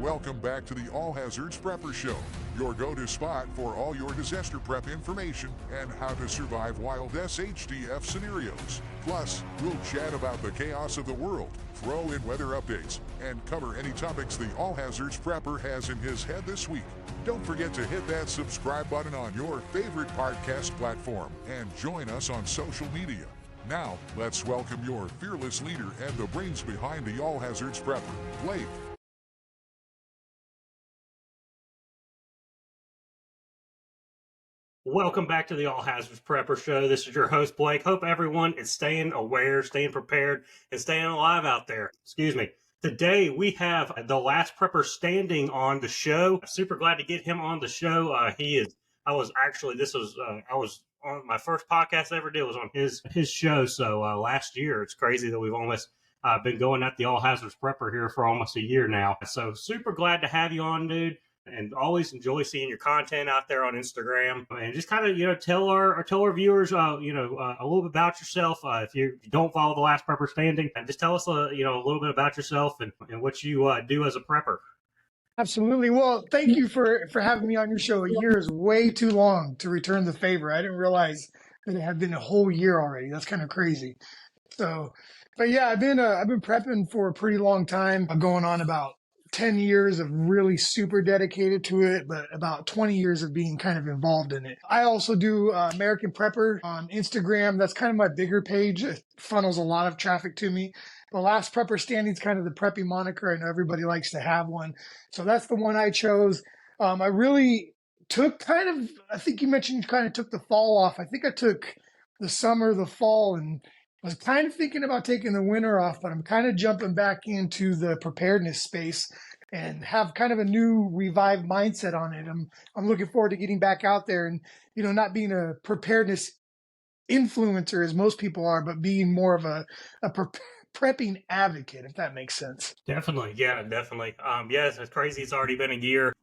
welcome back to the All Hazards Prepper Show, your go-to spot for all your disaster prep information and how to survive wild SHTF scenarios. Plus, we'll chat about the chaos of the world, throw in weather updates, and cover any topics the All Hazards Prepper has in his head this week. Don't forget to hit that subscribe button on your favorite podcast platform and join us on social media. Now, let's welcome your fearless leader and the brains behind the All Hazards Prepper, Blake. Welcome back to the All Hazards Prepper Show. This is your host, Blake. Hope everyone is staying aware, staying prepared, and staying alive out there. Excuse me. Today, we have the last prepper standing on the show. Super glad to get him on the show. I was on my first podcast I ever did was on his show. So last year, it's crazy that we've almost been going at the All Hazards Prepper here for almost a year now. So super glad to have you on, dude. And always enjoy seeing your content out there on Instagram, and just kind of tell our viewers a little bit about yourself. If you don't follow the last prepper standing, and just tell us a little bit about yourself and what you do as a prepper. Absolutely. Well, thank you for having me on your show. A year is way too long to return the favor. I didn't realize that it had been a whole year already. That's kind of crazy. So, but yeah, I've been prepping for a pretty long time, going on about 10 years of really super dedicated to it, but about 20 years of being kind of involved in it. I also do American Prepper on Instagram. That's kind of my bigger page. It funnels a lot of traffic to me. The Last Prepper Standing is kind of the preppy moniker. I know everybody likes to have one. So that's the one I chose. I really took I think you mentioned you kind of took the fall off. I think I took the summer, the fall, and I was kind of thinking about taking the winter off, but I'm kind of jumping back into the preparedness space and have kind of a new revived mindset on it. I'm looking forward to getting back out there and, not being a preparedness influencer as most people are, but being more of a prepping advocate, if that makes sense. Definitely. Yeah, definitely. Yes, it's crazy. It's already been a year.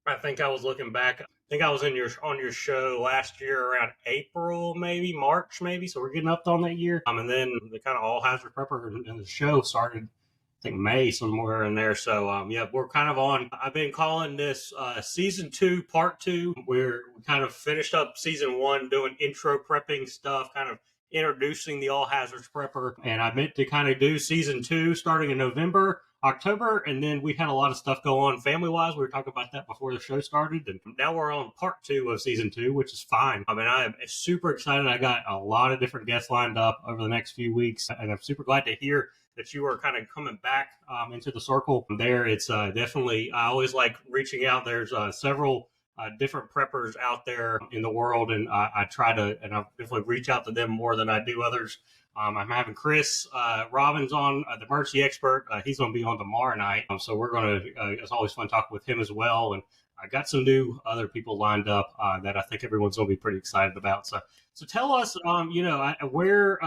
I think I was looking back. I think I was on your show last year around April, maybe March, maybe. So we're getting up on that year. And then the kind of All Hazard Prepper and the show started, I think May, somewhere in there. So we're kind of on. I've been calling this season 2, part 2. We kind of finished up season 1 doing intro prepping stuff, kind of introducing the All Hazards Prepper. And I meant to kind of do season 2 starting in November, October, and then we had a lot of stuff go on family-wise. We were talking about that before the show started, and now we're on part 2 of season 2, which is fine. I mean, I am super excited. I got a lot of different guests lined up over the next few weeks, and I'm super glad to hear that you are kind of coming back into the circle there. It's definitely, I always like reaching out. There's several different preppers out there in the world, and I try to, and I definitely reach out to them more than I do others. I'm having Chris Robbins on, the emergency expert. He's going to be on tomorrow night. So we're going to, it's always fun talking with him as well. And I got some new other people lined up that I think everyone's going to be pretty excited about. So tell us, where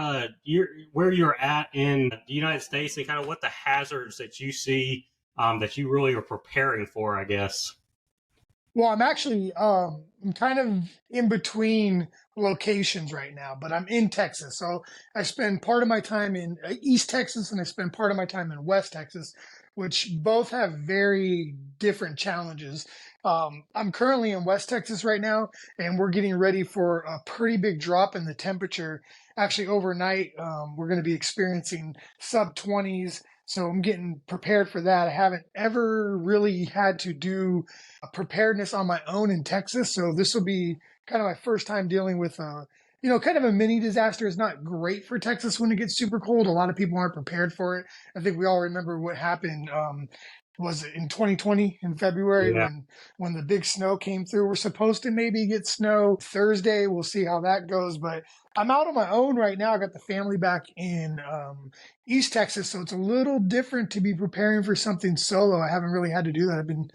you're at in the United States and kind of what the hazards that you see that you really are preparing for, I guess. Well, I'm actually I'm kind of in between locations right now, but I'm in Texas. So I spend part of my time in East Texas and I spend part of my time in West Texas, which both have very different challenges. I'm currently in West Texas right now, and we're getting ready for a pretty big drop in the temperature. Actually, overnight, we're going to be experiencing sub 20s. So I'm getting prepared for that. I haven't ever really had to do a preparedness on my own in Texas. So this will be kind of my first time dealing with kind of a mini disaster. Is not great for Texas when it gets super cold. A lot of people aren't prepared for it. I think we all remember what happened. Was it in 2020 in February when the big snow came through? We're supposed to maybe get snow Thursday. We'll see how that goes. But I'm out on my own right now. I got the family back in East Texas, so it's a little different to be preparing for something solo. I haven't really had to do that. I've been,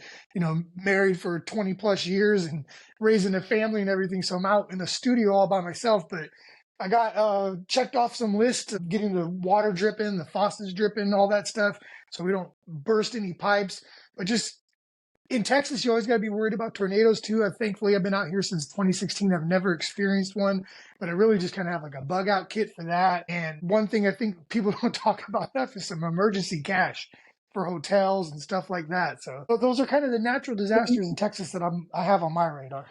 married for 20 plus years and raising a family and everything. So I'm out in the studio all by myself. But I got checked off some lists of getting the water dripping, the faucets dripping, all that stuff, so we don't burst any pipes. But just in Texas, you always got to be worried about tornadoes too. Thankfully, I've been out here since 2016. I've never experienced one, but I really just kind of have like a bug out kit for that. And one thing I think people don't talk about enough is some emergency cash. for hotels and stuff like that. So those are kind of the natural disasters in Texas that I have on my radar.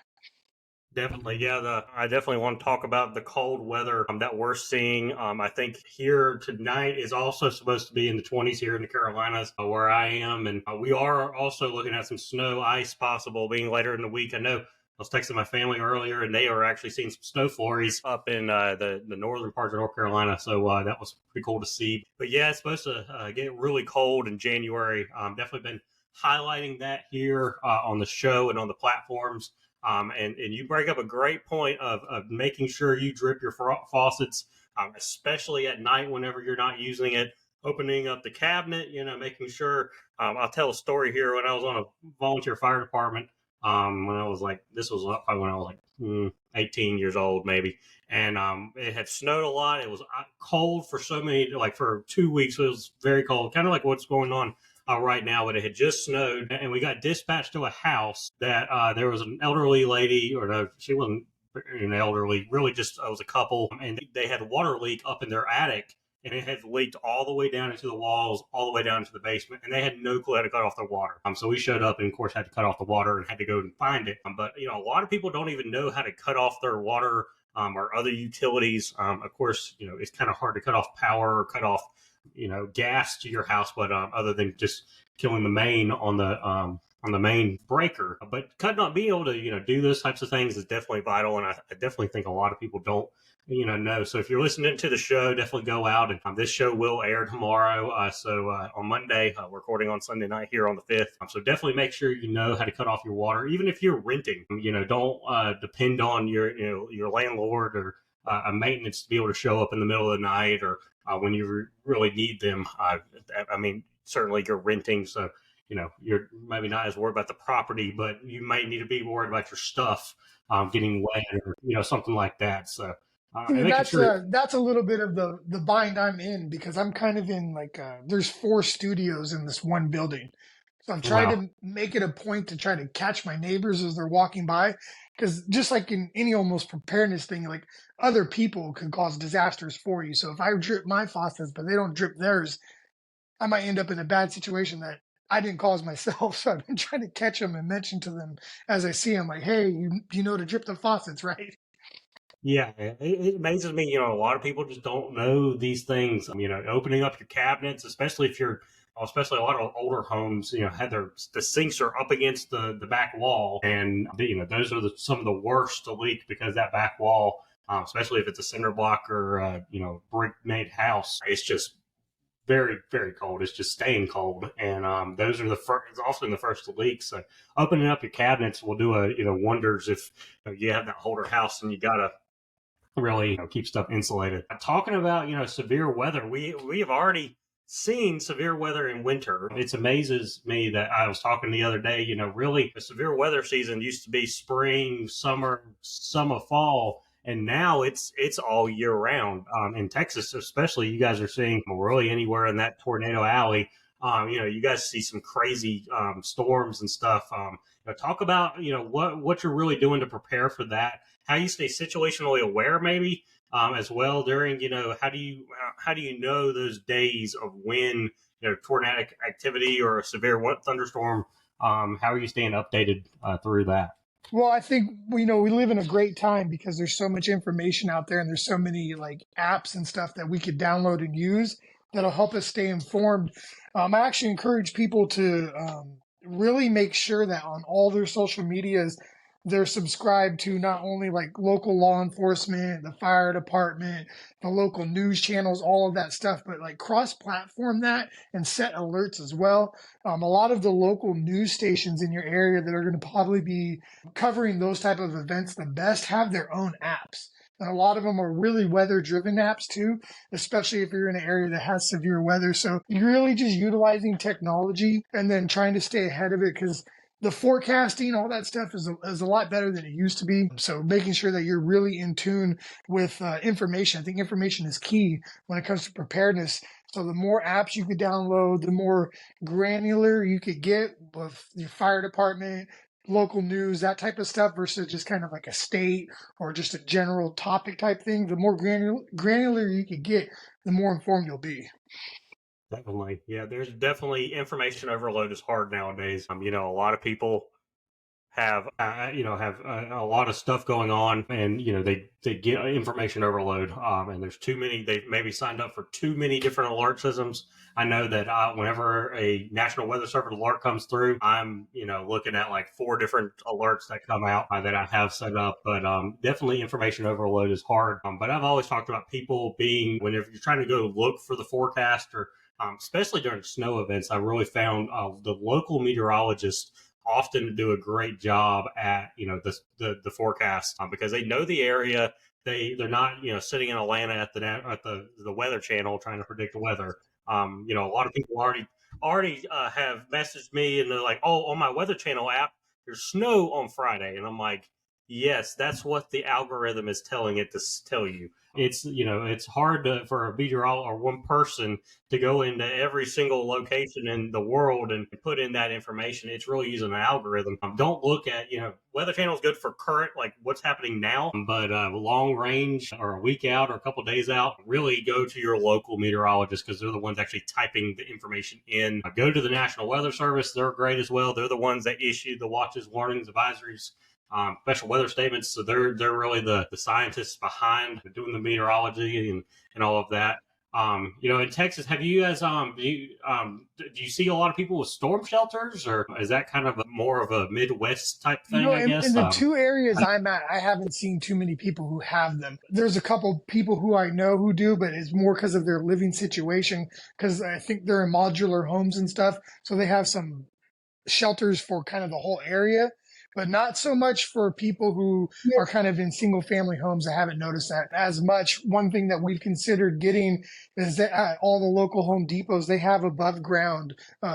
Definitely, yeah. I definitely want to talk about the cold weather that we're seeing. I think here tonight is also supposed to be in the 20s here in the Carolinas, where I am, and we are also looking at some snow, ice possible being later in the week. I know I was texting my family earlier, and they are actually seeing some snow flurries up in the northern parts of North Carolina. So that was pretty cool to see. But yeah, it's supposed to get really cold in January. Definitely been highlighting that here on the show and on the platforms. And you bring up a great point of making sure you drip your faucets, especially at night whenever you're not using it. Opening up the cabinet, making sure. I'll tell a story here. When I was on a volunteer fire department, when I was this was probably when I was 18 years old, maybe. And it had snowed a lot. It was cold for for 2 weeks. It was very cold, kind of like what's going on right now, but it had just snowed, and we got dispatched to a house that there was an elderly lady, or no, she wasn't an elderly, really just it was a couple, and they had a water leak up in their attic, and it had leaked all the way down into the walls, all the way down into the basement, and they had no clue how to cut off their water. So we showed up and, of course, had to cut off the water and had to go and find it. But, a lot of people don't even know how to cut off their water or other utilities. Of course, it's kind of hard to cut off power or cut off gas to your house, but other than just killing the main on the main breaker. But not being able to do those types of things is definitely vital, and I definitely think a lot of people don't know. So if you're listening to the show, definitely go out, and this show will air tomorrow. So on Monday, we're recording on Sunday night here on the 5th. So definitely make sure you know how to cut off your water, even if you're renting. Don't depend on your landlord or a maintenance to be able to show up in the middle of the night or when you really need them. I mean, certainly you're renting, so you're maybe not as worried about the property, but you might need to be worried about your stuff getting wet or something like that. So that's a little bit of the bind I'm in, because I'm kind of in there's 4 studios in this one building. So I'm trying to make it a point to try to catch my neighbors as they're walking by, because just like in any almost preparedness thing, other people can cause disasters for you. So if I drip my faucets, but they don't drip theirs, I might end up in a bad situation that I didn't cause myself. So I've been trying to catch them and mention to them as I see them, hey, you know to drip the faucets, right? Yeah, it amazes me. A lot of people just don't know these things. Opening up your cabinets, especially if you're, especially a lot of older homes, had the sinks are up against the back wall, and those are some of the worst to leak, because that back wall, especially if it's a cinder block or brick made house, it's just very, very cold. It's just staying cold, and those are it's often the first to leak. So opening up your cabinets will do wonders if you have that older house and you gotta really keep stuff insulated. Talking about severe weather, we have already seen severe weather in winter. It amazes me that I was talking the other day, really the severe weather season used to be spring, summer, fall, and now it's all year round. In Texas especially, you guys are seeing really anywhere in that tornado alley. You guys see some crazy storms and stuff. Talk about what you're really doing to prepare for that, how you stay situationally aware, maybe as well during how do you know those days of when tornadic activity or a severe thunderstorm. How are you staying updated through that? Well, I think we live in a great time because there's so much information out there, and there's so many apps and stuff that we could download and use that'll help us stay informed. I actually encourage people to really make sure that on all their social medias, they're subscribed to not only local law enforcement, the fire department, the local news channels, all of that stuff, but cross-platform that and set alerts as well. A lot of the local news stations in your area that are going to probably be covering those type of events the best have their own apps. And a lot of them are really weather-driven apps too, especially if you're in an area that has severe weather. So you're really just utilizing technology and then trying to stay ahead of it, because the forecasting, all that stuff is a lot better than it used to be. So making sure that you're really in tune with information. I think information is key when it comes to preparedness. So the more apps you could download, the more granular you could get with your fire department, local news, that type of stuff, versus just kind of a state or just a general topic type thing. The more granular you could get, the more informed you'll be. Definitely. Yeah, there's definitely information overload is hard nowadays. A lot of people have have a lot of stuff going on, and they get information overload, and there's too many. They've maybe signed up for too many different alert systems. I know that whenever a National Weather Service alert comes through, I'm looking at like four different alerts that come out that I have set up. But definitely information overload is hard. But I've always talked about people being, whenever you're trying to go look for the forecast, or especially during snow events, I really found the local meteorologists often do a great job at the forecast, because they know the area. They're not sitting in Atlanta at the Weather Channel trying to predict the weather. A lot of people already have messaged me, and they're like, "Oh, on my Weather Channel app, there's snow on Friday," and I'm like, "Yes, that's what the algorithm is telling it to tell you." It's hard for a meteorologist or one person to go into every single location in the world and put in that information. It's really using an algorithm. Don't look at, Weather Channel is good for current, like what's happening now, but long range or a week out or a couple of days out, really go to your local meteorologist, because they're the ones actually typing the information in. Go to the National Weather Service. They're great as well. They're the ones that issue the watches, warnings, advisories, special weather statements. So they're really the scientists behind doing the meteorology and all of that. In Texas, have you guys do you see a lot of people with storm shelters, or is that kind of more of a Midwest type thing? I In guess. the two areas I'm at, I haven't seen too many people who have them. There's a couple people who I know who do, but it's more because of their living situation, because I think they're in modular homes and stuff. So they have some shelters for kind of the whole area, but not so much for people who are kind of in single family homes. I haven't noticed that as much. One thing that we've considered getting is that at all the local Home Depots, they have above ground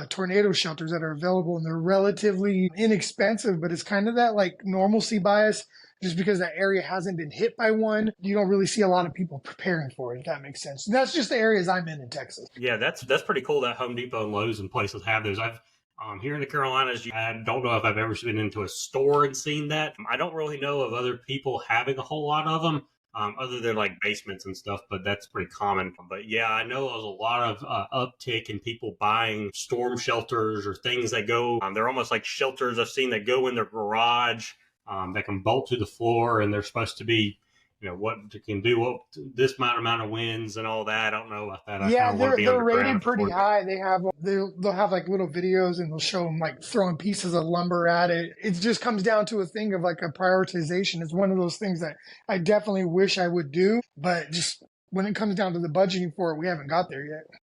tornado shelters that are available, and they're relatively inexpensive, but it's kind of that like normalcy bias. Just because that area hasn't been hit by one, you don't really see a lot of people preparing for it, if that makes sense. And that's just the areas I'm in Texas. Yeah, that's pretty cool that Home Depot and Lowe's and places have those. I've here in the Carolinas, I don't know if I've ever been into a store and seen that. I don't really know of other people having a whole lot of them, other than like basements and stuff, but that's pretty common. But yeah, I know there's a lot of uptick in people buying storm shelters or things that go, they're almost like shelters I've seen that go in their garage, that can bolt to the floor, and they're supposed to be what it can do, what this amount of winds and all that. I don't know about that. I Yeah, kind of want to be they're rated underground pretty for it. high. They'll have like little videos, and they'll show them like throwing pieces of lumber at it. It just comes down to a thing of like a prioritization. It's one of those things that I definitely wish I would do, but just when it comes down to the budgeting for it, we haven't got there yet.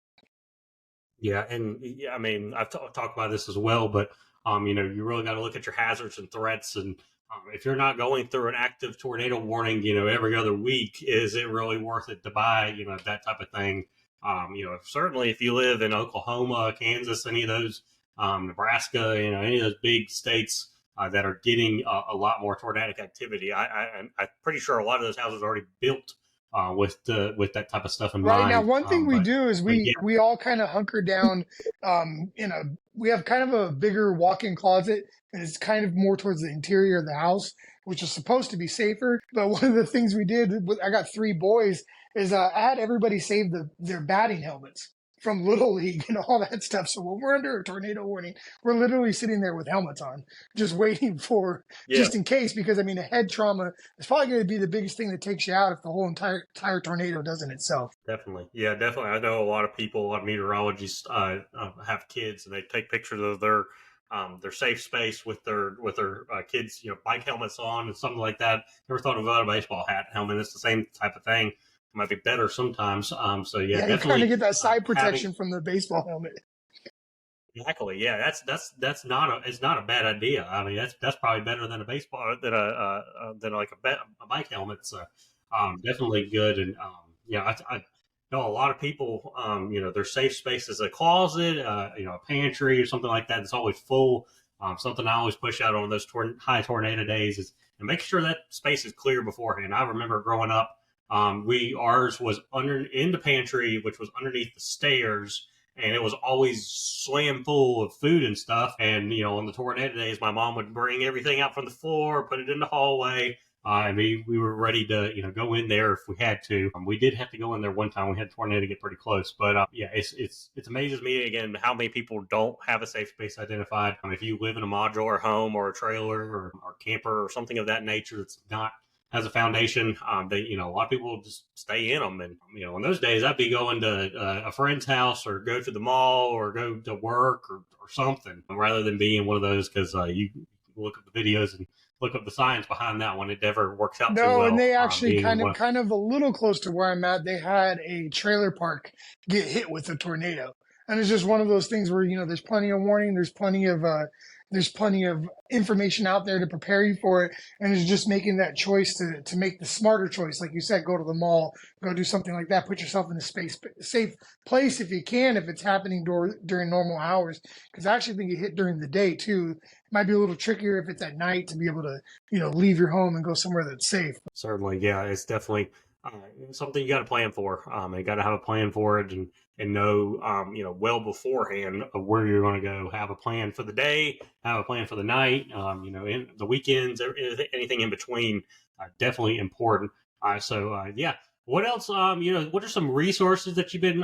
Yeah, and yeah, I mean, I've talked about this as well, but you really got to look at your hazards and threats, and if you're not going through an active tornado warning, every other week, is it really worth it to buy, that type of thing? Certainly if you live in Oklahoma, Kansas, any of those, Nebraska, any of those big states that are getting a lot more tornadic activity, I'm pretty sure a lot of those houses are already built with that type of stuff in Right now, mind. one thing we do is But yeah, we all kind of hunker down in a we have kind of a bigger walk-in closet, and it's kind of more towards the interior of the house, which is supposed to be safer. But one of the things we did, I got three boys, is I had everybody save their batting helmets from Little League and all that stuff. So when we're under a tornado warning, we're literally sitting there with helmets on, just waiting for yeah, just in case. Because I mean, a head trauma is probably going to be the biggest thing that takes you out if the whole entire tornado does it itself. definitely. Yeah, definitely. I know a lot of people, a lot of meteorologists have kids, and they take pictures of their safe space with their kids, bike helmets on and something like that. Never thought about a baseball hat helmet. It's the same type of thing. It might be better sometimes. So yeah, Yeah, you kind definitely of get that side having protection from the baseball helmet. exactly. Yeah, that's not it's not a bad idea. I mean, that's probably better than a baseball than like a bike helmet. So definitely good. And yeah, I know a lot of people. Their safe space is a closet, a pantry or something like that. It's always full. Something I always push out on those high tornado days is and make sure that space is clear beforehand. I remember growing up, ours was under in the pantry, which was underneath the stairs, and it was always slam full of food and stuff. And on the tornado days, my mom would bring everything out from the floor, put it in the hallway. And we were ready to, go in there if we had to. We did have to go in there one time. We had a tornado get pretty close, but yeah, it's amazes me again how many people don't have a safe space identified. If you live in a modular home or a trailer or camper or something of that nature that's not has a foundation, a lot of people just stay in them. And, in those days, I'd be going to a friend's house or go to the mall or go to work or something rather than being one of those because you look at the videos and look up the science behind that one. It never works out too No, and well. they actually Being kind one of kind of a little close to where I'm at, they had a trailer park get hit with a tornado. And it's just one of those things where, there's plenty of warning, there's plenty of information out there to prepare you for it. And it's just making that choice to make the smarter choice. Like you said, go to the mall, go do something like that, put yourself in a safe place if you can, if it's happening during normal hours. Because I actually think it hit during the day too. It might be a little trickier if it's at night to be able to leave your home and go somewhere that's safe. certainly, yeah, it's definitely something you got to plan for. You got to have a plan for it and know, well beforehand of where you're going to go. Have a plan for the day, have a plan for the night. In the weekends, anything in between, definitely important. Yeah. What else? What are some resources that you've been,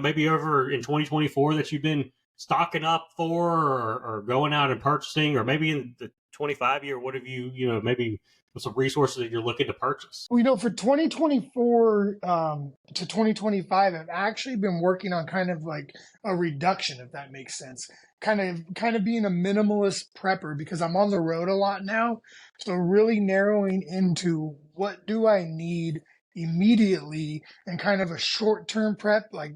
maybe over in 2024 that you've been stocking up for or going out and purchasing, or maybe in the 25 year, what have you, maybe some resources that you're looking to purchase? Well, for 2024 to 2025, I've actually been working on kind of like a reduction, if that makes sense. Kind of being a minimalist prepper because I'm on the road a lot now. So really narrowing into what do I need immediately and kind of a short-term prep, like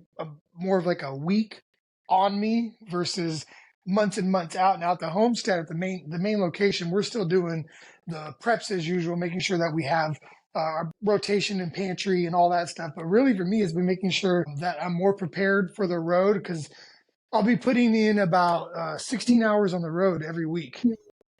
more of like a week on me versus months and months out. Now at the homestead at the main location, we're still doing the preps as usual, making sure that we have rotation and pantry and all that stuff. But really for me, it's been making sure that I'm more prepared for the road because I'll be putting in about 16 hours on the road every week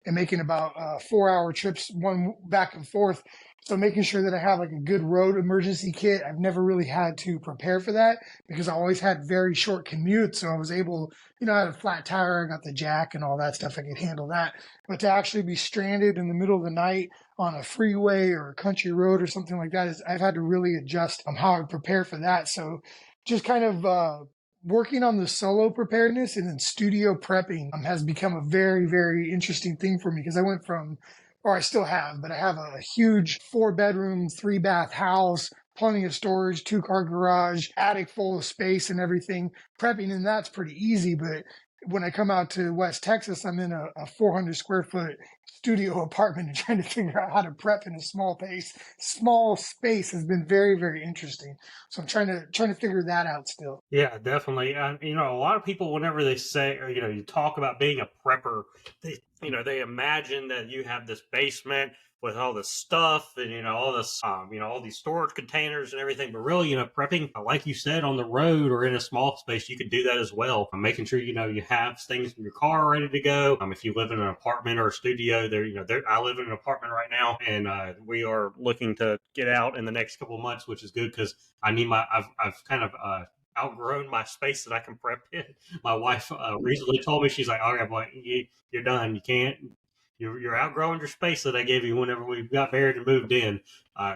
and making about 4-hour trips, one back and forth. So making sure that I have like a good road emergency kit. I've never really had to prepare for that because I always had very short commutes. So I was able, I had a flat tire, I got the jack and all that stuff. I could handle that. But to actually be stranded in the middle of the night on a freeway or a country road or something like that I've had to really adjust on how I prepare for that. So just kind of working on the solo preparedness and then studio prepping has become a very, very interesting thing for me because I went from, or I still have, but I have a huge 4-bedroom, 3-bath house, plenty of storage, 2-car garage, attic full of space and everything. Prepping and that's pretty easy, but when I come out to West Texas, I'm in a 400 square foot studio apartment and trying to figure out how to prep in a small space has been very, very interesting. So I'm trying to figure that out still. Yeah, definitely. A lot of people, whenever they say, or, you talk about being a prepper, they imagine that you have this basement with all this stuff and, all this, all these storage containers and everything. But really, prepping, like you said, on the road or in a small space, you can do that as well. Making sure, you have things in your car ready to go. If you live in an apartment or a studio, I live in an apartment right now and we are looking to get out in the next couple of months, which is good because I've kind of outgrown my space that I can prep in. My wife recently told me, she's like, "All right, boy, you're done. You can't. You're outgrowing your space that I gave you whenever we got married and moved in."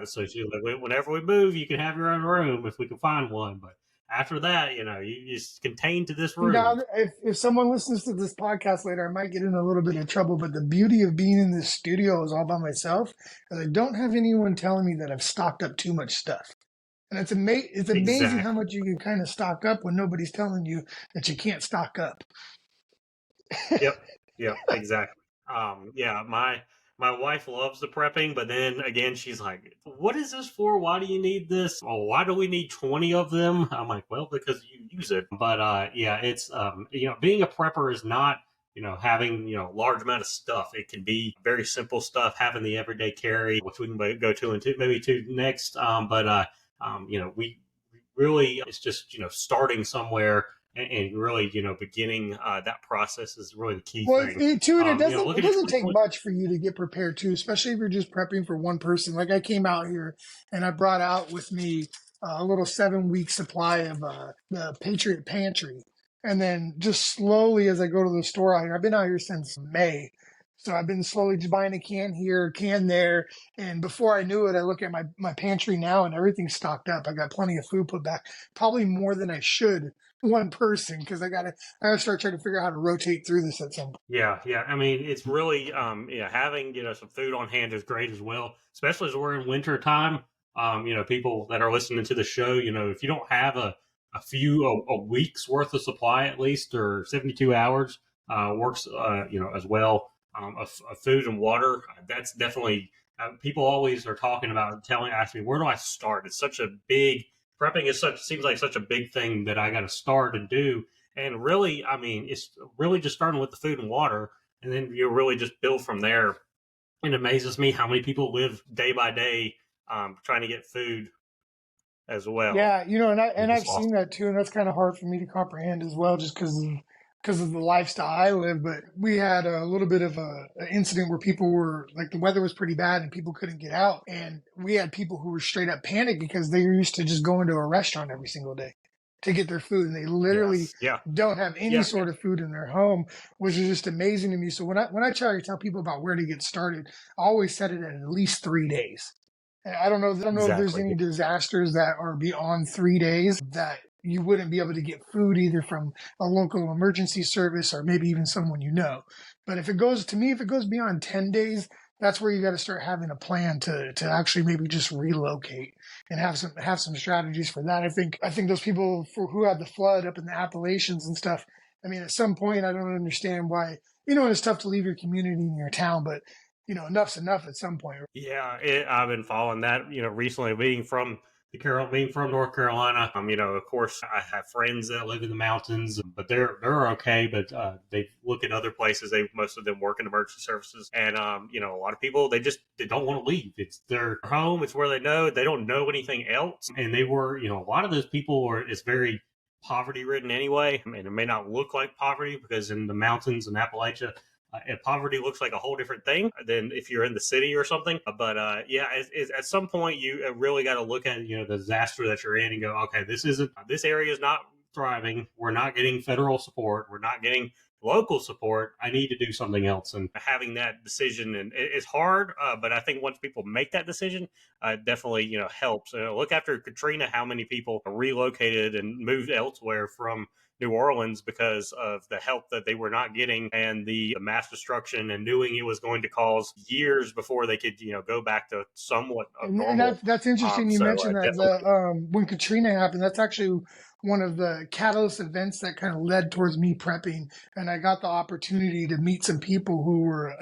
So she's like, "Whenever we move, you can have your own room if we can find one, but." After that, you just contained to this room. Now, if someone listens to this podcast later, I might get in a little bit of trouble. But the beauty of being in this studio is all by myself, and I don't have anyone telling me that I've stocked up too much stuff. And it's amazing Exactly. how much you can kind of stock up when nobody's telling you that you can't stock up. Yep. Yep. Exactly. Yeah. My wife loves the prepping, but then again, she's like, "What is this for? Why do you need this? Oh, why do we need 20 of them?" I'm like, "Well, because you use it." But yeah, it's being a prepper is not having a large amount of stuff. It can be very simple stuff, having the everyday carry, which we can go to and maybe to next. We really it's just starting somewhere and really beginning that process is really the key Well, thing. it Looking at doesn't take 2020. much for you to get prepared too, especially if you're just prepping for one person. Like I came out here and I brought out with me a little 7-week supply of the Patriot Pantry, and then just slowly as I go to the store out here, I've been out here since May. So I've been slowly just buying a can here, a can there. And before I knew it, I look at my pantry now and everything's stocked up. I got plenty of food put back, probably more than I should, one person, because I gotta start trying to figure out how to rotate through this at some point. Yeah, yeah. I mean, it's really having some food on hand is great as well, especially as we're in winter time. People that are listening to the show, if you don't have a week's worth of supply at least, or 72 hours works as well, of food and water. That's definitely people always are talking about asking me, where do I start? It's such a big prepping is such seems like such a big thing that I got to start and do. And really, I mean, it's really just starting with the food and water, and then you really just build from there. It amazes me how many people live day by day trying to get food as well. Yeah, and It's I've just seen awesome. that too, and that's kind of hard for me to comprehend as well, just because of the lifestyle I live. But we had a little bit of an incident where people were like, the weather was pretty bad and people couldn't get out, and we had people who were straight up panicked because they were used to just going to a restaurant every single day to get their food, and they literally Yes. Yeah. don't have any Yeah. sort of food in their home, which is just amazing to me. So when I try to tell people about where to get started, I always set it at least 3 days. And I don't know if there's Exactly. any disasters that are beyond 3 days that you wouldn't be able to get food either from a local emergency service or maybe even someone you know. But if it goes beyond 10 days, that's where you got to start having a plan to actually maybe just relocate and have some strategies for that. I think those people who had the flood up in the Appalachians and stuff. I mean, at some point, I don't understand why. It's tough to leave your community and your town, but enough's enough at some point. Yeah, I've been following that, recently being from North Carolina. Of course, I have friends that live in the mountains, but they're okay. But they look at other places. Most of them work in emergency services, and a lot of people they don't want to leave. It's their home. It's where they know. They don't know anything else, and they were, a lot of those people are. It's very poverty ridden anyway. I mean, it may not look like poverty because in the mountains in Appalachia, and poverty looks like a whole different thing than if you're in the city or something. But yeah, at some point you really got to look at the disaster that you're in and go, okay, this area is not thriving. We're not getting federal support. We're not getting local support. I need to do something else. And having that decision, and it's hard, but I think once people make that decision, definitely helps. Look after Katrina, how many people relocated and moved elsewhere from New Orleans because of the help that they were not getting and the mass destruction, and knowing it was going to cause years before they could, go back to somewhat of And normal. that's interesting. You So mentioned that definitely, when Katrina happened, that's actually one of the catalyst events that kind of led towards me prepping, and I got the opportunity to meet some people who were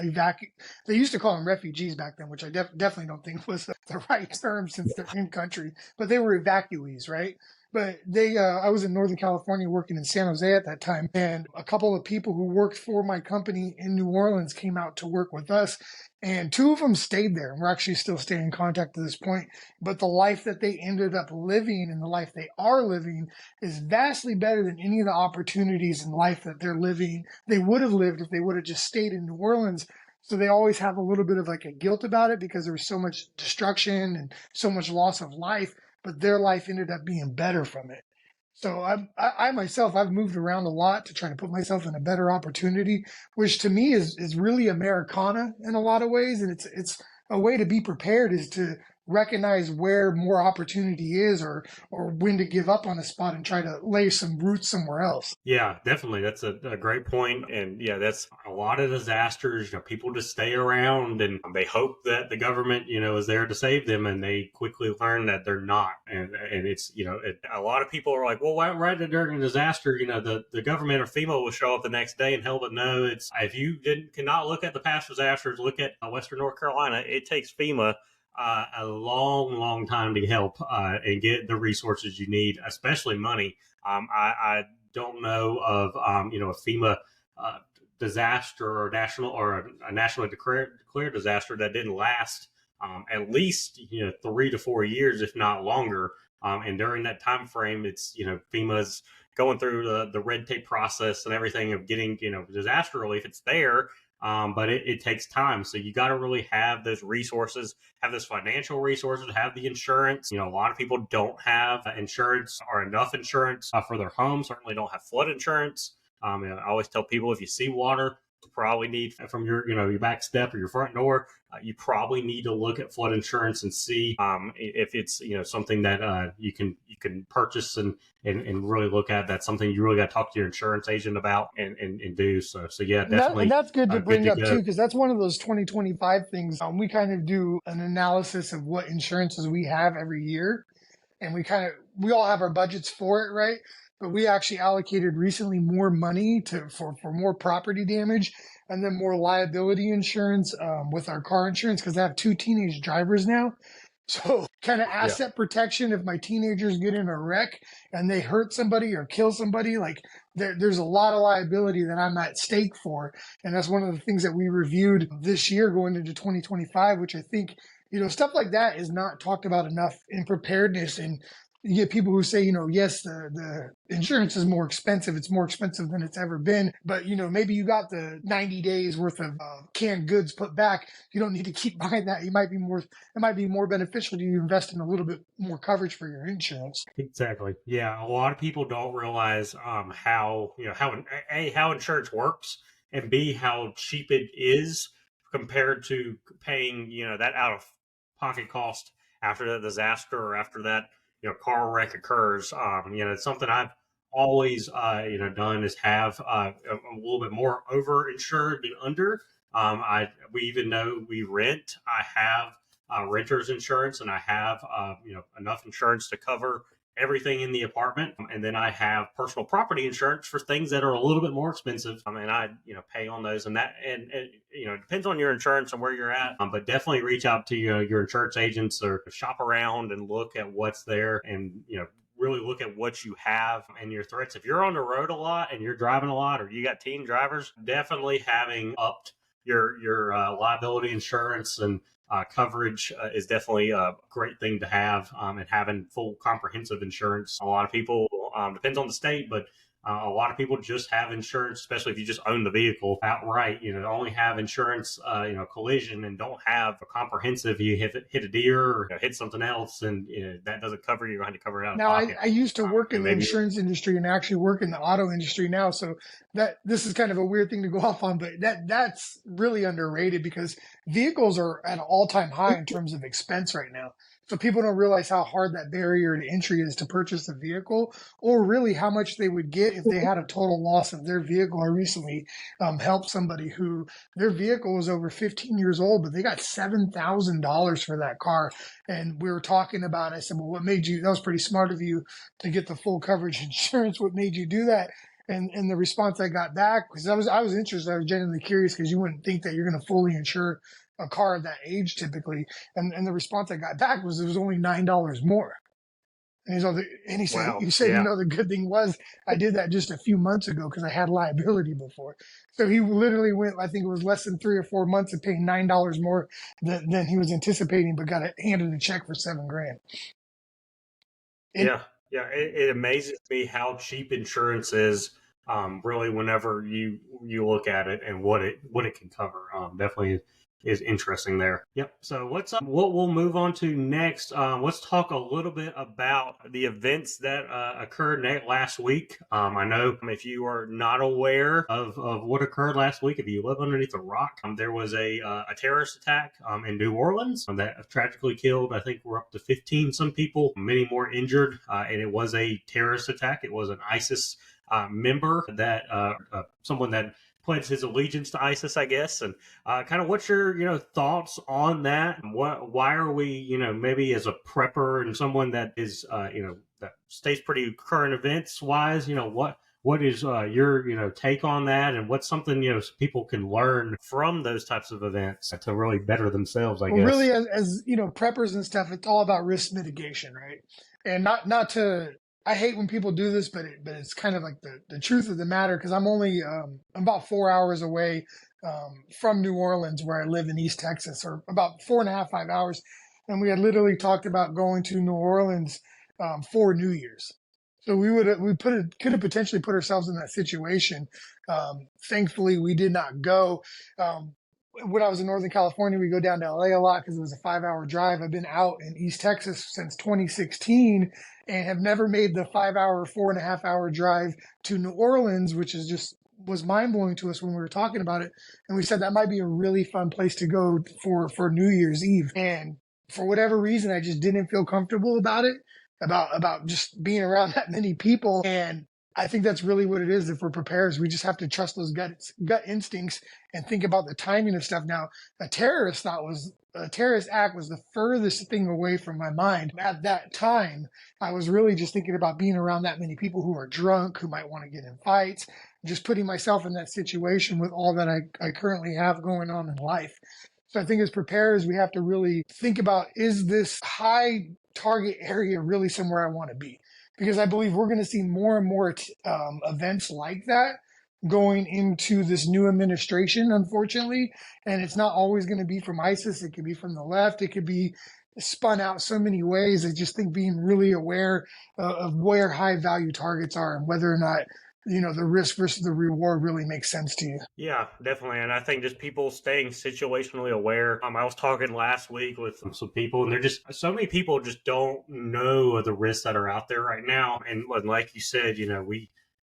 They used to call them refugees back then, which I definitely don't think was the right term since they're in country, but they were evacuees, right? But I was in Northern California working in San Jose at that time, and a couple of people who worked for my company in New Orleans came out to work with us, and two of them stayed there, and we're actually still staying in contact to this point. But the life that they ended up living and the life they are living is vastly better than any of the opportunities in life that they would have lived if they would have just stayed in New Orleans. So they always have a little bit of like a guilt about it because there was so much destruction and so much loss of life, but their life ended up being better from it. So I myself, I've moved around a lot to try to put myself in a better opportunity, which to me is really Americana in a lot of ways. And it's a way to be prepared is to recognize where more opportunity is, or when to give up on a spot and try to lay some roots somewhere else. yeah, definitely. That's a great point. And yeah, that's a lot of disasters. People just stay around and they hope that the government, is there to save them. And they quickly learn that they're not. And it's, a lot of people are like, well, right during a disaster, the government or FEMA will show up the next day and help. But no, it's, if you cannot look at the past disasters, look at Western North Carolina. It takes FEMA a long, long time to help and get the resources you need, especially money. I don't know of a FEMA uh, disaster or a nationally declared disaster that didn't last at least 3 to 4 years, if not longer. And during that time frame, it's FEMA's going through the red tape process and everything of getting disaster relief. It's there, but it takes time. So you got to really have those resources, have those financial resources, have the insurance. A lot of people don't have insurance or enough insurance for their home. Certainly don't have flood insurance. I always tell people, if you see water, probably need from your back step or your front door. You probably need to look at flood insurance and see if it's something that you can purchase and really look at. That's something you really got to talk to your insurance agent about and do. So yeah, definitely. And that's good to bring up go. too, because that's one of those 2025 things. We kind of do an analysis of what insurances we have every year, and we all have our budgets for it, right? But we actually allocated recently more money for more property damage and then more liability insurance with our car insurance, because I have 2 teenage drivers now. So kind of asset protection if my teenagers get in a wreck and they hurt somebody or kill somebody, like there's a lot of liability that I'm at stake for. And that's one of the things that we reviewed this year going into 2025, which I think, stuff like that is not talked about enough in preparedness. And you get people who say, yes, the insurance is more expensive. It's more expensive than it's ever been. But, maybe you got the 90 days worth of canned goods put back. You don't need to keep buying that. It might be more beneficial to you invest in a little bit more coverage for your insurance. Exactly. Yeah. A lot of people don't realize how insurance works, and B, how cheap it is compared to paying, that out of pocket cost after the disaster or after that car wreck occurs. It's something I've always done is have a little bit more over insured than under. We even know we rent. I have renter's insurance, and I have enough insurance to cover everything in the apartment. And then I have personal property insurance for things that are a little bit more expensive. And I pay on those, and it depends on your insurance and where you're at. But definitely reach out to your insurance agents or shop around and look at what's there, and really look at what you have and your threats. If you're on the road a lot and you're driving a lot, or you got teen drivers, definitely having upped your liability insurance and coverage is definitely a great thing to have, and having full comprehensive insurance. A lot of people, depends on the state, but a lot of people just have insurance, especially if you just own the vehicle outright, only have insurance, collision, and don't have a comprehensive. You hit a deer or hit something else, and that doesn't cover you. You're going to cover it out of pocket. Now, I used to work in the insurance industry and actually work in the auto industry now. So this is kind of a weird thing to go off on, but that's really underrated, because vehicles are at an all-time high in terms of expense right now. So people don't realize how hard that barrier to entry is to purchase a vehicle, or really how much they would get if they had a total loss of their vehicle. I recently helped somebody who their vehicle was over 15 years old, but they got $7,000 for that car. And we were talking about it. I said, well, that was pretty smart of you to get the full coverage insurance. What made you do that? And the response I got back, because I was interested, I was genuinely curious, because you wouldn't think that you're going to fully insure a car of that age typically. And the response I got back was it was only $9 more. And he said, Wow. The good thing was I did that just a few months ago because I had liability before. So he literally went, I think it was less than 3 or 4 months, of paying $9 more than he was anticipating, but got handed a check for $7,000. It amazes me how cheap insurance is. Really, whenever you look at it and what it can cover, definitely is interesting there. Yep. So what we'll move on to next. Let's talk a little bit about the events that occurred last week. I know if you are not aware of what occurred last week, if you live underneath a rock, there was a terrorist attack in New Orleans that tragically killed, I think we're up to 15 some people, many more injured, and it was a terrorist attack. It was an ISIS member that someone that pledged his allegiance to ISIS, I guess. And kind of what's your thoughts on that? Why are we maybe as a prepper and someone that is that stays pretty current events wise, what is your take on that, and what's something people can learn from those types of events to really better themselves, I guess. Really, as preppers and stuff, it's all about risk mitigation, right? And not to, I hate when people do this, but it's kind of like the truth of the matter, because I'm only I'm about 4 hours away from New Orleans, where I live in East Texas, or about 4.5, 5 hours. And we had literally talked about going to New Orleans for New Year's. So we could have potentially put ourselves in that situation. Thankfully, we did not go. When I was in Northern California, we go down to LA a lot because it was a 5-hour drive. I've been out in East Texas since 2016 and have never made the 5-hour, 4.5-hour drive to New Orleans, which is just was mind blowing to us when we were talking about it, and we said that might be a really fun place to go for New Year's Eve. And for whatever reason, I just didn't feel comfortable about it, about just being around that many people. And I think that's really what it is. If we're prepared, we just have to trust those gut instincts and think about the timing of stuff. Now, a terrorist act was the furthest thing away from my mind at that time. I was really just thinking about being around that many people who are drunk, who might want to get in fights, just putting myself in that situation with all that I currently have going on in life. So I think as preparers, we have to really think about, is this high target area really somewhere I want to be? Because I believe we're going to see more and more events like that going into this new administration, unfortunately. And it's not always going to be from ISIS. It could be from the left. It could be spun out so many ways. I just think being really aware of where high value targets are and whether or not, the risk versus the reward really makes sense to you. Yeah, definitely. And I think just people staying situationally aware. I was talking last week with some people, and they're just, so many people just don't know the risks that are out there right now. And like you said,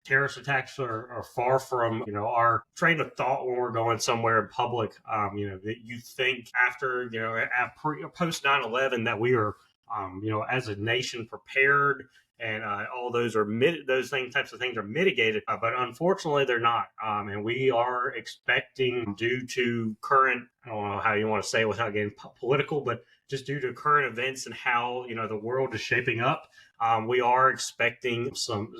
terrorist attacks are far from, our train of thought when we're going somewhere in public. That you think after, post 9/11 that we are, as a nation prepared, and all those types of things are mitigated, but unfortunately they're not. And we are expecting, due to current, I don't know how you want to say it without getting political, but just due to current events and how the world is shaping up, we are expecting some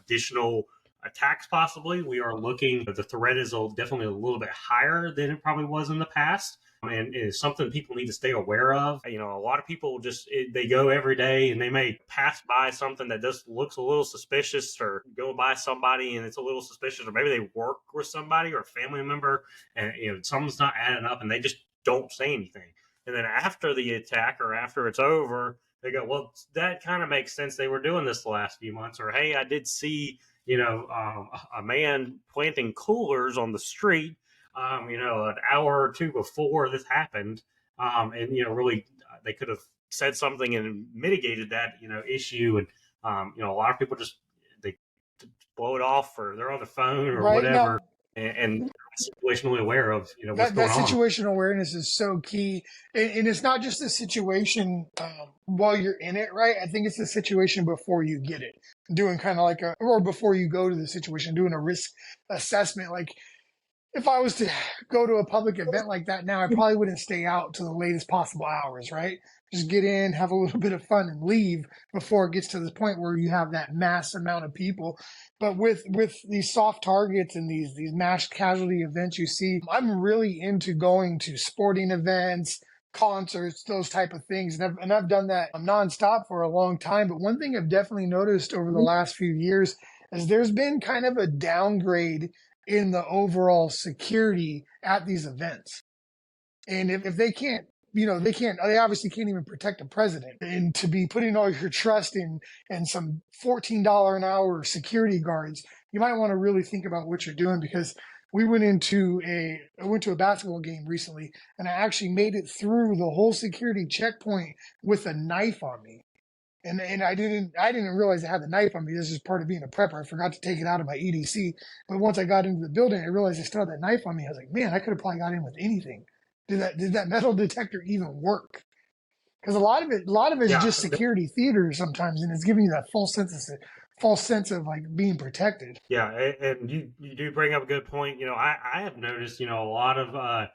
additional attacks. Possibly, we are looking. The threat is definitely a little bit higher than it probably was in the past. And it's something people need to stay aware of. A lot of people they go every day and they may pass by something that just looks a little suspicious, or go by somebody and it's a little suspicious, or maybe they work with somebody or a family member and something's not adding up and they just don't say anything. And then after the attack or after it's over, they go, well, that kind of makes sense. They were doing this the last few months. Or, hey, I did see, a man planting coolers on the street, an hour or two before this happened. And, really, they could have said something and mitigated that, issue. And, a lot of people they blow it off, or they're on the phone or Right whatever. now, and situationally aware of what's that going on. situational awareness is so key, and it's not just a situation while you're in it, right? I think it's a situation before you get it, doing kind of like or before you go to the situation, doing a risk assessment. Like, if I was to go to a public event like that now, I probably wouldn't stay out to the latest possible hours, right? Just get in, have a little bit of fun, and leave before it gets to the point where you have that mass amount of people. But with these soft targets and these mass casualty events you see, I'm really into going to sporting events, concerts, those type of things. And I've done that nonstop for a long time. But one thing I've definitely noticed over the last few years is there's been kind of a downgrade in the overall security at these events. And if they can't, they obviously can't even protect a president. And to be putting all your trust in some $14 an hour security guards, you might want to really think about what you're doing. Because I went to a basketball game recently, and I actually made it through the whole security checkpoint with a knife on me. And I didn't realize I had the knife on me. This is part of being a prepper. I forgot to take it out of my EDC. But once I got into the building, I realized I still had that knife on me. I was like, man, I could have probably got in with anything. Did that metal detector even work? Because a lot of it is just security theater sometimes, and it's giving you that false sense of like being protected. Yeah, and you do bring up a good point. I have noticed a lot of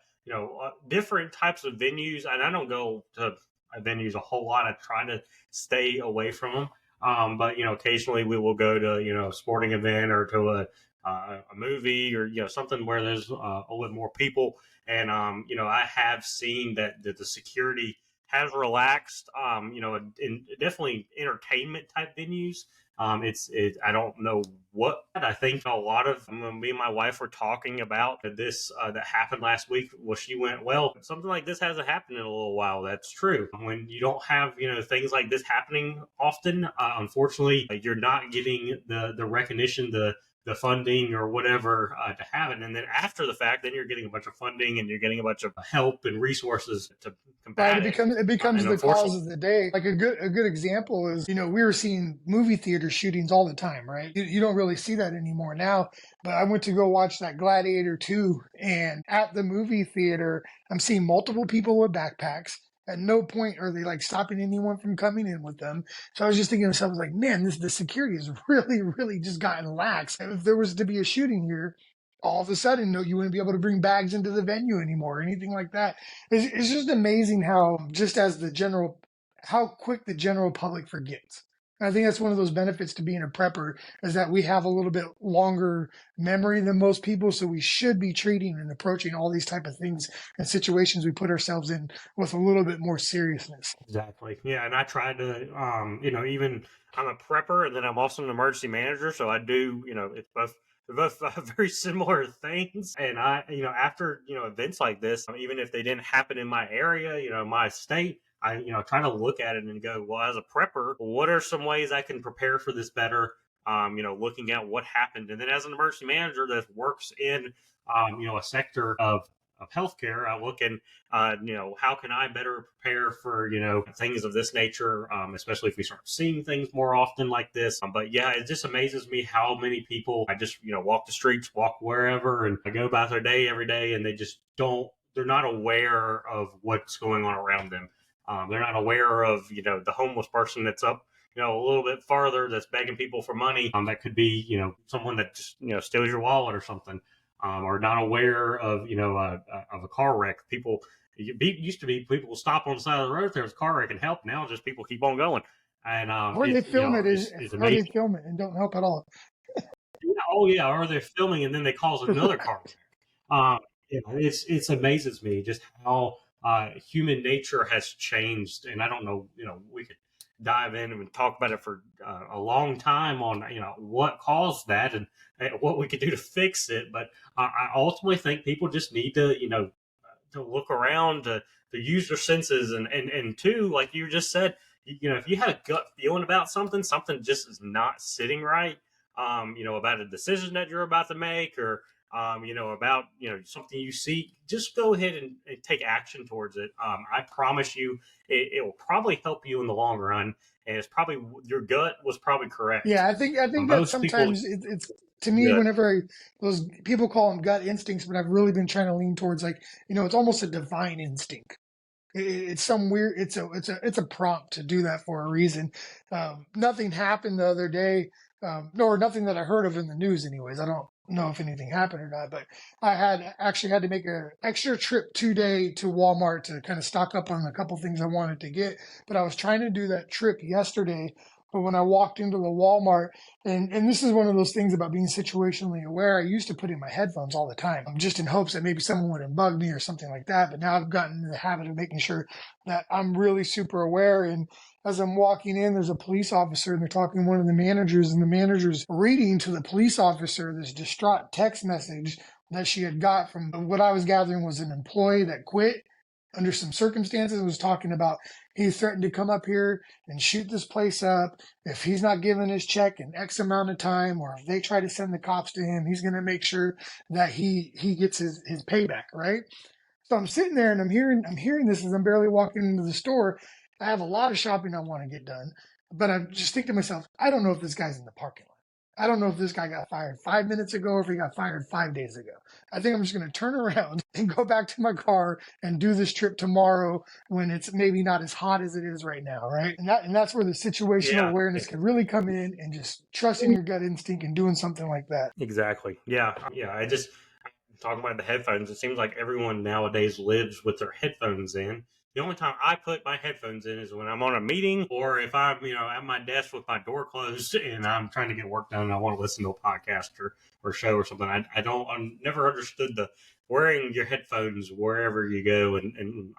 different types of venues, and I don't go to venues a whole lot. I try to stay away from them. But occasionally we will go to a sporting event or to a movie, or something where there's a little bit more people. And I have seen that the security has relaxed. In definitely entertainment type venues. I don't know what. I think a lot of me and my wife were talking about this that happened last week. Well, she went, well, something like this hasn't happened in a little while. That's true. When you don't have things like this happening often, unfortunately, you're not getting the recognition, the the funding or whatever to have it. And then after the fact, then you're getting a bunch of funding and you're getting a bunch of help and resources to Right, combat it. it becomes And the cause unfortunately, of the day. Like a good example is, we were seeing movie theater shootings all the time, right? You don't really see that anymore now. But I went to go watch that Gladiator 2, and at the movie theater, I'm seeing multiple people with backpacks. At no point are they like stopping anyone from coming in with them. So I was just thinking to myself, I was like, man, the security has really, really just gotten lax. If there was to be a shooting here, all of a sudden, no, you wouldn't be able to bring bags into the venue anymore or anything like that. It's just amazing how, just as how quick the general public forgets. And I think that's one of those benefits to being a prepper is that we have a little bit longer memory than most people. So we should be treating and approaching all these type of things and situations we put ourselves in with a little bit more seriousness. exactly. Yeah. And I try to, even I'm a prepper and then I'm also an emergency manager. So I do, it's both. They're both very similar things. And I, after, events like this, even if they didn't happen in my area, my state, I, try to look at it and go, well, as a prepper, what are some ways I can prepare for this better? Looking at what happened. And then as an emergency manager that works in, a sector of healthcare, I look and, how can I better prepare for, things of this nature, especially if we start seeing things more often like this. But yeah, it just amazes me how many people I just, walk the streets, walk wherever, and I go about their day every day, and they just they're not aware of what's going on around them. They're not aware of, the homeless person that's up, a little bit farther that's begging people for money. That could be, someone that just, steals your wallet or something. Or not aware of of a car wreck. People used to be people stop on the side of the road if there was a car wreck and help. Now just people keep on going, and Or they film it's or they amazing. film it and don't help at all. Yeah, oh yeah, or they're filming and then they cause another car wreck. Um, it's amazes me just how human nature has changed, and I don't know. We could dive in and talk about it for a long time on what caused that and what we could do to fix it. But I ultimately think people just need to to look around to use their senses and two, like you just said, if you had a gut feeling about something just is not sitting right. About a decision that you're about to make or about something you see, just go ahead and take action towards it. I promise you, it will probably help you in the long run, and it's probably your gut was probably correct. Yeah, I think that Most people, sometimes it's to me yeah, whenever those people call them gut instincts, but I've really been trying to lean towards like it's almost a divine instinct. It's some weird. It's a prompt to do that for a reason. Nothing happened the other day, nor nothing that I heard of in the news. Anyways, I don't know if anything happened or not. But I had to make an extra trip today to Walmart to kind of stock up on a couple things I wanted to get. But I was trying to do that trip yesterday. But when I walked into the Walmart, and this is one of those things about being situationally aware, I used to put in my headphones all the time, just in hopes that maybe someone wouldn't bug me or something like that. But now I've gotten in the habit of making sure that I'm really super aware. And as I'm walking in, there's a police officer, and they're talking to one of the managers, and the manager's reading to the police officer this distraught text message that she had got from what I was gathering was an employee that quit under some circumstances. Was talking about he threatened to come up here and shoot this place up if he's not given his check in X amount of time, or if they try to send the cops to him, he's going to make sure that he gets his payback, right? So I'm sitting there and I'm hearing this as I'm barely walking into the store. I have a lot of shopping I want to get done, but I just think to myself, I don't know if this guy's in the parking lot. I don't know if this guy got fired 5 minutes ago or if he got fired 5 days ago. I think I'm just going to turn around and go back to my car and do this trip tomorrow when it's maybe not as hot as it is right now, right? And that's where the situational yeah, awareness can really come in, and just trusting your gut instinct and doing something like that. exactly. Yeah, yeah. I just talking about the headphones. It seems like everyone nowadays lives with their headphones in. The only time I put my headphones in is when I'm on a meeting or if I'm, at my desk with my door closed and I'm trying to get work done and I want to listen to a podcast or show or something. I never understood the wearing your headphones wherever you go. And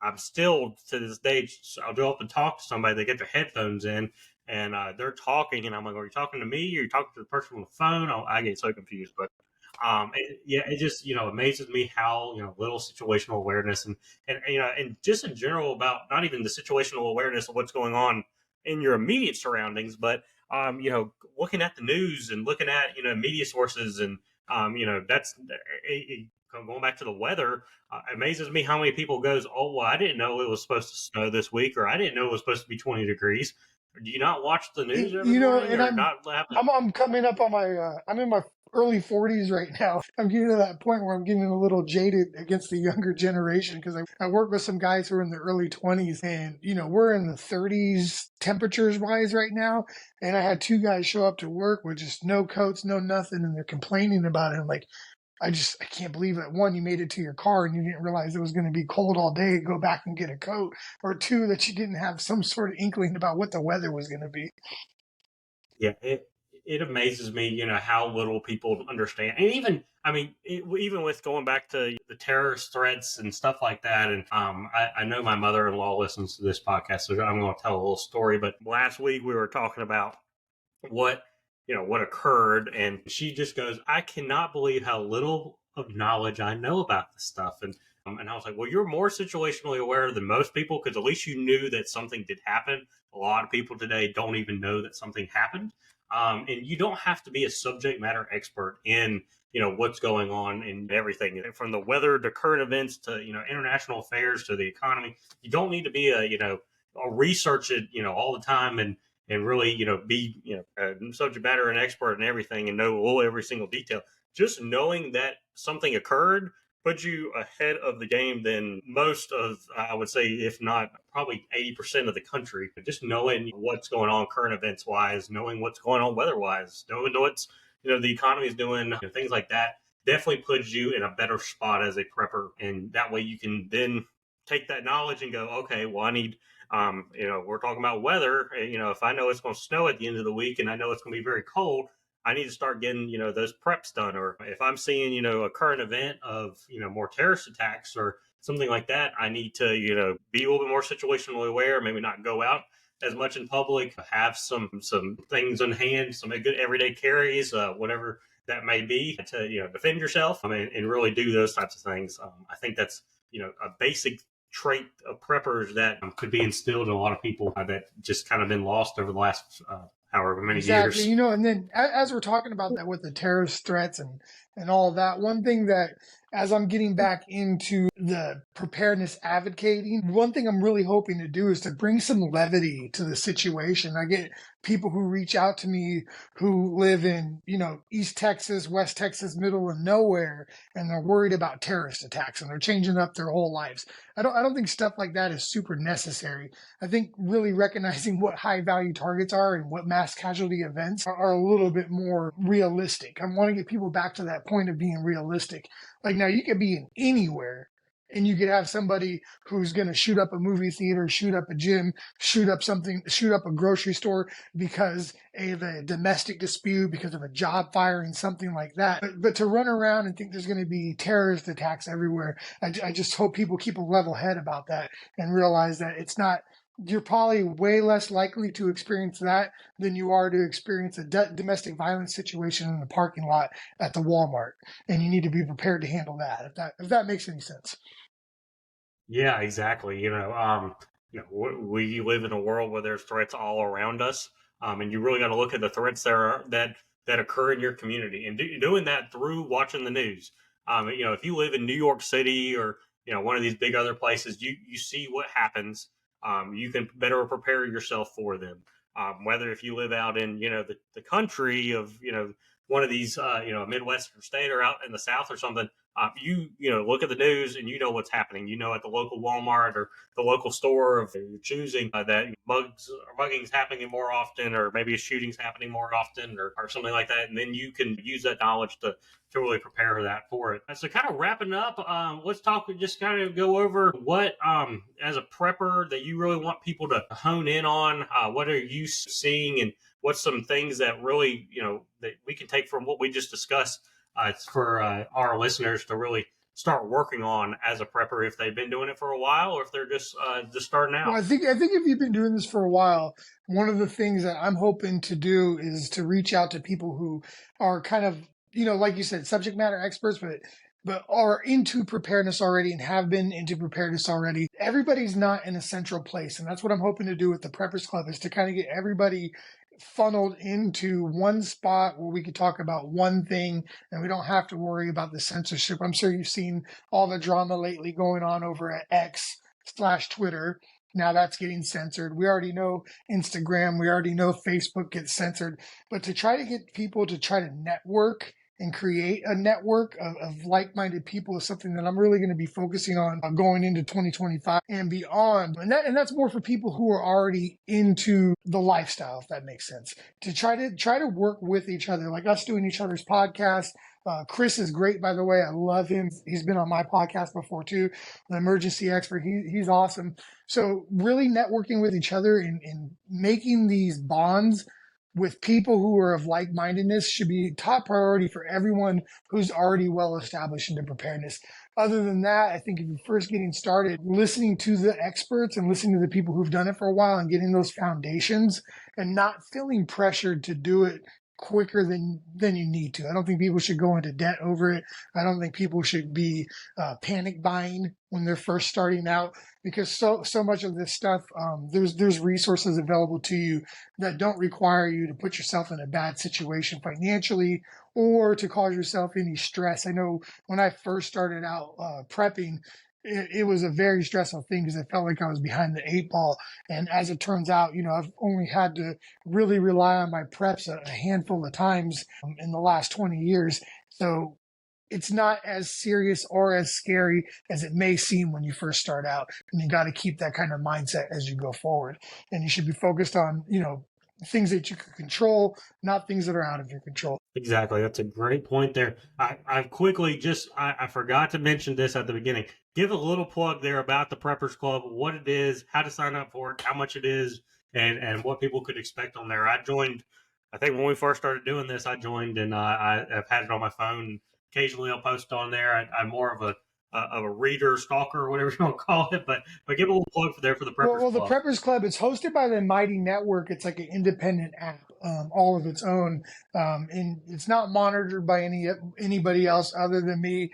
I'm still to this day, I'll go up and talk to somebody, they get their headphones in and they're talking and I'm like, are you talking to me? Or are you talking to the person on the phone? I get so confused, but it just amazes me how little situational awareness and just in general about not even the situational awareness of what's going on in your immediate surroundings, but looking at the news and looking at, media sources and, that's going back to the weather. It amazes me how many people goes, oh, well, I didn't know it was supposed to snow this week, or I didn't know it was supposed to be 20 degrees. Do you not watch the news every morning, And or not? I'm coming up on I'm in my early 40s right now. I'm getting to that point where I'm getting a little jaded against the younger generation because I work with some guys who are in the early 20s, and we're in the 30s temperatures wise right now. And I had two guys show up to work with just no coats, no nothing, and they're complaining about it. I'm like, I can't believe that, one, you made it to your car and you didn't realize it was going to be cold all day, go back and get a coat, or two, that you didn't have some sort of inkling about what the weather was going to be. Yeah, it amazes me, how little people understand. And even with going back to the terrorist threats and stuff like that. And I know my mother-in-law listens to this podcast, so I'm going to tell a little story. But last week we were talking about what occurred, and she just goes, I cannot believe how little of knowledge I know about this stuff. And I was like, well, you're more situationally aware than most people, because at least you knew that something did happen. A lot of people today don't even know that something happened. And you don't have to be a subject matter expert in what's going on and everything, from the weather to current events to international affairs to the economy. You don't need to be a research it all the time and really be a subject matter and expert in everything and know every single detail. Just knowing that something occurred puts you ahead of the game than most of, I would say, if not probably 80% of the country. Just knowing what's going on current events wise, knowing what's going on weather wise, knowing what's the economy is doing, things like that, definitely puts you in a better spot as a prepper. And that way you can then take that knowledge and go, okay, well, I need, we're talking about weather. If I know it's going to snow at the end of the week and I know it's going to be very cold, I need to start getting, those preps done. Or if I'm seeing, a current event of, more terrorist attacks or something like that, I need to, be a little bit more situationally aware, maybe not go out as much in public, have some things on hand, some good everyday carries, whatever that may be, to, defend yourself. And really do those types of things. I think that's, a basic trait of preppers that could be instilled in a lot of people that just kind of been lost over the last however many years. Exactly. And then as we're talking about that with the terrorist threats and all of that, one thing that, as I'm getting back into the preparedness advocating, one thing I'm really hoping to do is to bring some levity to the situation. I get people who reach out to me who live in, East Texas, West Texas, middle of nowhere, and they're worried about terrorist attacks and they're changing up their whole lives. I don't think stuff like that is super necessary. I think really recognizing what high value targets are and what mass casualty events are a little bit more realistic. I want to get people back to that point of being realistic. Like, now you could be in anywhere and you could have somebody who's going to shoot up a movie theater, shoot up a gym, shoot up a grocery store because of a domestic dispute, because of a job fire and something like that. But to run around and think there's going to be terrorist attacks everywhere, I just hope people keep a level head about that and realize that it's not. You're probably way less likely to experience that than you are to experience a domestic violence situation in the parking lot at the Walmart. And you need to be prepared to handle that, if that makes any sense. Yeah, exactly. We live in a world where there's threats all around us. And you really got to look at the threats that occur in your community, and doing that through watching the news. If you live in New York City or, one of these big other places, you see what happens. You can better prepare yourself for them. Whether if you live out in, the country of, one of these, a Midwestern state or out in the South or something, you look at the news and you know what's happening. At the local Walmart or the local store, if you're choosing that mugging's happening more often, or maybe a shooting's happening more often, or something like that. And then you can use that knowledge to really prepare that for it. So kind of wrapping up, let's just kind of go over what, as a prepper, that you really want people to hone in on. What are you seeing, and what's some things that really, that we can take from what we just discussed for our listeners to really start working on as a prepper, if they've been doing it for a while or if they're just starting out? Well, I think if you've been doing this for a while, one of the things that I'm hoping to do is to reach out to people who are kind of, like you said, subject matter experts, but are into preparedness already and have been into preparedness already. Everybody's not in a central place. And that's what I'm hoping to do with the Preppers Club, is to kind of get everybody funneled into one spot where we could talk about one thing and we don't have to worry about the censorship. I'm sure you've seen all the drama lately going on over at X/Twitter. Now that's getting censored. We already know Instagram, we already know Facebook gets censored. But to try to get people to try to network and create a network of like-minded people is something that I'm really going to be focusing on going into 2025 and beyond. And that's more for people who are already into the lifestyle, if that makes sense. To try to work with each other, like us doing each other's podcasts. Chris is great, by the way. I love him. He's been on my podcast before too. The emergency expert. He's awesome. So really networking with each other and making these bonds with people who are of like-mindedness should be top priority for everyone who's already well established into preparedness. Other than that, I think if you're first getting started, listening to the experts and listening to the people who've done it for a while and getting those foundations and not feeling pressured to do it quicker than you need to. I don't think people should go into debt over it. I don't think people should be panic buying when they're first starting out, because so much of this stuff, there's resources available to you that don't require you to put yourself in a bad situation financially or to cause yourself any stress. I know when I first started out prepping, it was a very stressful thing because I felt like I was behind the 8 ball. And as it turns out, I've only had to really rely on my preps a handful of times in the last 20 years. So it's not as serious or as scary as it may seem when you first start out. And you got to keep that kind of mindset as you go forward. And you should be focused on, things that you can control, not things that are out of your control. Exactly. That's a great point there. I quickly I forgot to mention this at the beginning. Give a little plug there about the Preppers Club, what it is, how to sign up for it, how much it is, and what people could expect on there. I joined, I think when we first started doing this, I joined and I've had it on my phone. Occasionally I'll post on there. I'm more of a reader, stalker, whatever you want to call it, but give a little plug for the Preppers Well, Club. the Preppers Club, it's hosted by the Mighty Network. It's like an independent app, all of its own, and it's not monitored by anybody else other than me.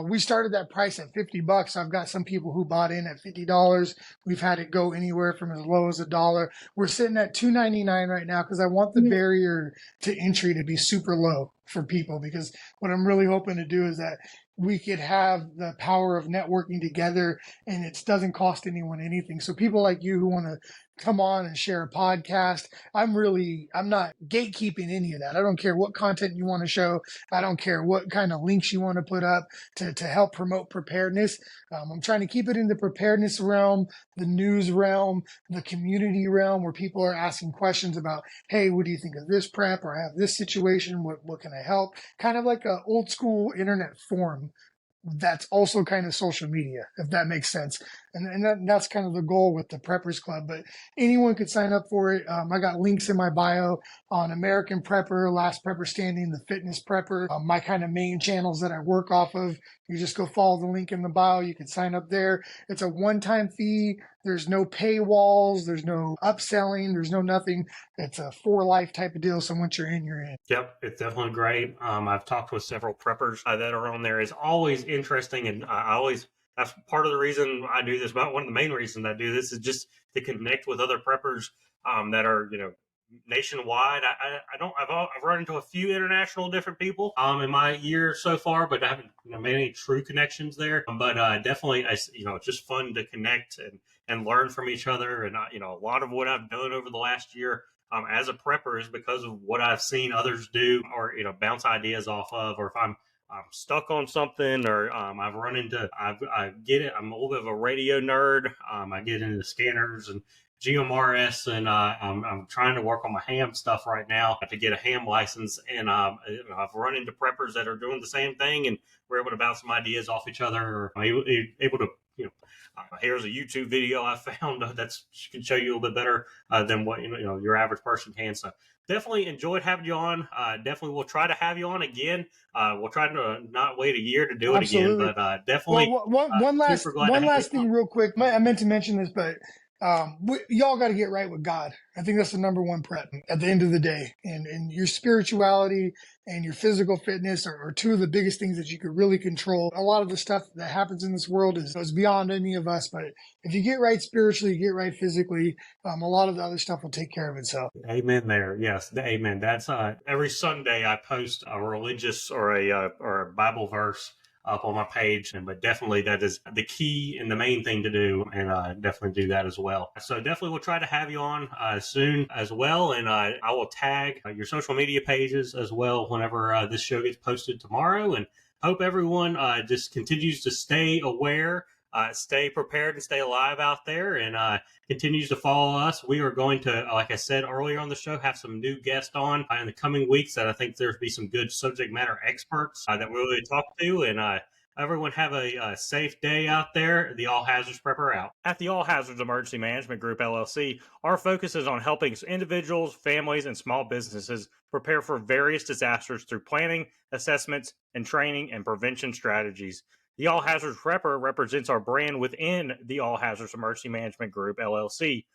We started that price at $50. I've got some people who bought in at $50. We've had it go anywhere from as low as $1. We're sitting at $2.99 right now because I want the barrier to entry to be super low for people, because what I'm really hoping to do is that we could have the power of networking together and it doesn't cost anyone anything. So people like you who want to come on and share a podcast, I'm not gatekeeping any of that. I don't care what content you want to show. I don't care what kind of links you want to put up to help promote preparedness. I'm trying to keep it in the preparedness realm, the news realm, the community realm, where people are asking questions about, hey, what do you think of this prep? Or I have this situation. What can I help? Kind of like an old school internet forum that's also kind of social media, if that makes sense. And that's kind of the goal with the Preppers Club. But anyone could sign up for it. I got links in my bio on American Prepper, Last Prepper Standing, The Fitness Prepper, my kind of main channels that I work off of. You just go follow the link in the bio. You can sign up there. It's a one-time fee. There's no paywalls. There's no upselling. There's no nothing. It's a for life type of deal. So once you're in, you're in. Yep, it's definitely great. I've talked with several preppers that are on there. It's always interesting, and that's part of the reason I do this. About one of the main reasons I do this is just to connect with other preppers that are nationwide. I've run into a few international different people in my year so far, but I haven't made any true connections there. But definitely, it's just fun to connect and learn from each other. And a lot of what I've done over the last year as a prepper is because of what I've seen others do, or bounce ideas off of, or if I'm stuck on something, or I've run into, I get it. I'm a little bit of a radio nerd. I get into scanners and GMRS, and I'm trying to work on my ham stuff right now to get a ham license. And I've run into preppers that are doing the same thing, and we're able to bounce some ideas off each other, or able to, here's a YouTube video I found that can show you a little bit better than what your average person can. So definitely enjoyed having you on. Definitely we'll try to have you on again. We'll try to not wait a year to do it again, but definitely. Well, one last thing real quick. I meant to mention this, but y'all got to get right with God. I think that's the number one prep at the end of the day. And your spirituality and your physical fitness are two of the biggest things that you could really control. A lot of the stuff that happens in this world is beyond any of us. But if you get right spiritually, you get right physically, a lot of the other stuff will take care of itself. Amen there. Yes, amen. That's every Sunday I post a religious or a Bible verse up on my page, but definitely that is the key and the main thing to do, and definitely do that as well. So definitely we'll try to have you on soon as well, and I will tag your social media pages as well whenever this show gets posted tomorrow, and hope everyone just continues to stay aware, stay prepared, and stay alive out there, and continues to follow us. We are going to, like I said earlier on the show, have some new guests on in the coming weeks that I think there'll be some good subject matter experts that we'll really talk to. And everyone have a safe day out there. The All Hazards Prepper out. At the All Hazards Emergency Management Group, LLC, our focus is on helping individuals, families, and small businesses prepare for various disasters through planning, assessments, and training and prevention strategies. The All Hazards Prepper represents our brand within the All Hazards Emergency Management Group, LLC.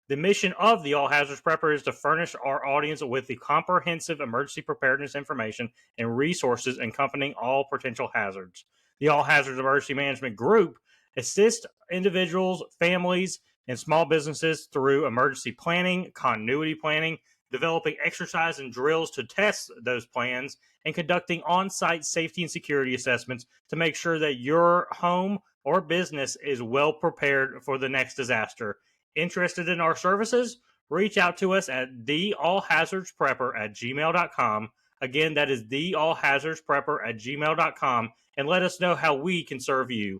The mission of the All Hazards Prepper is to furnish our audience with the comprehensive emergency preparedness information and resources accompanying all potential hazards. The All Hazards Emergency Management Group assists individuals, families, and small businesses through emergency planning, continuity planning, developing exercise and drills to test those plans, and conducting on-site safety and security assessments to make sure that your home or business is well prepared for the next disaster. Interested in our services? Reach out to us at theallhazardsprepper@gmail.com. Again, that is theallhazardsprepper@gmail.com, and let us know how we can serve you.